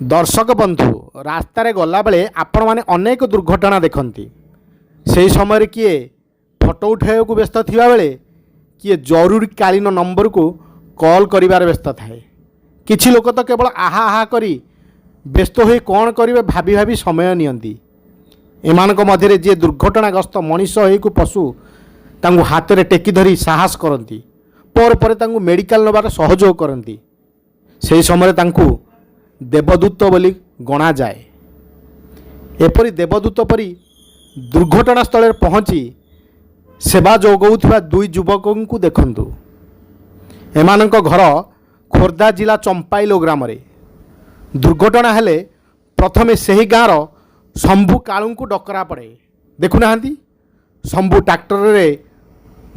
दर्शक बंधु रास्तार गला बेले आपण मैंने अनेक दुर्घटना देखती से समय किए फोटो उठाइक व्यस्त थिबा बेले किए जरूरीकालीन नंबर को कॉल करिवार व्यस्त थाए। किछि लोक तो केवल आहा आहा करी व्यस्त हो कौन करेंगे भाभी भाभी समय नियंती। एमानक मध्य जे दुर्घटनाग्रस्त मनीष हो पशु तांगु हाथ में टेकी धरी साहस करती पर तांगु मेडिकल नबार सहयोग करती। से समय तांकु देवदूत बोली गणा जाए। एपरी देवदूत परी दुर्घटना स्थल पहुँची सेवा जोगाउथिबा दुई युवकों को देखंतु। एमानक घर खोर्धा जिला चंपाइलो ग्राम रे दुर्घटना हेले प्रथमे सही गाँर शंभु कालू को डकरा पड़े। देखुना शंभु ट्रैक्टर रे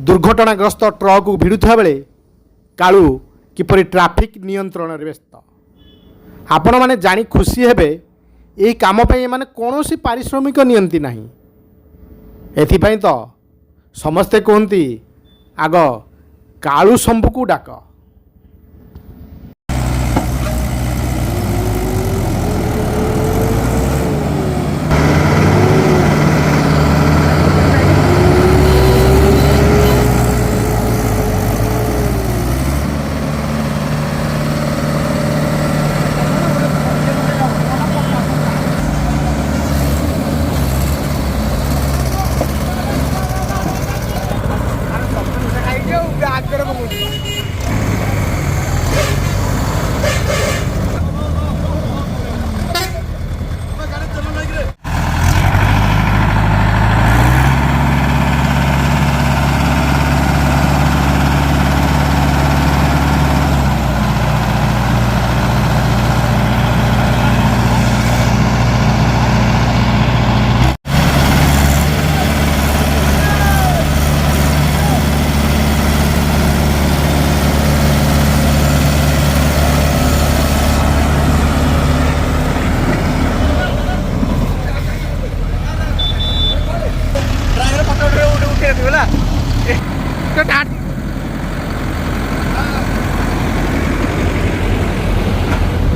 दुर्घटनाग्रस्त ट्रक को भिड़ुवा बेले कालू किपरि ट्रैफिक नियंत्रण रे व्यस्त। आपण माने जानी खुशी हेबे यही काम पे माने कौन पारिश्रमिक नियंती नहीं। एथिपाई तो समस्ते कहती आग कालू शंभु को डाक।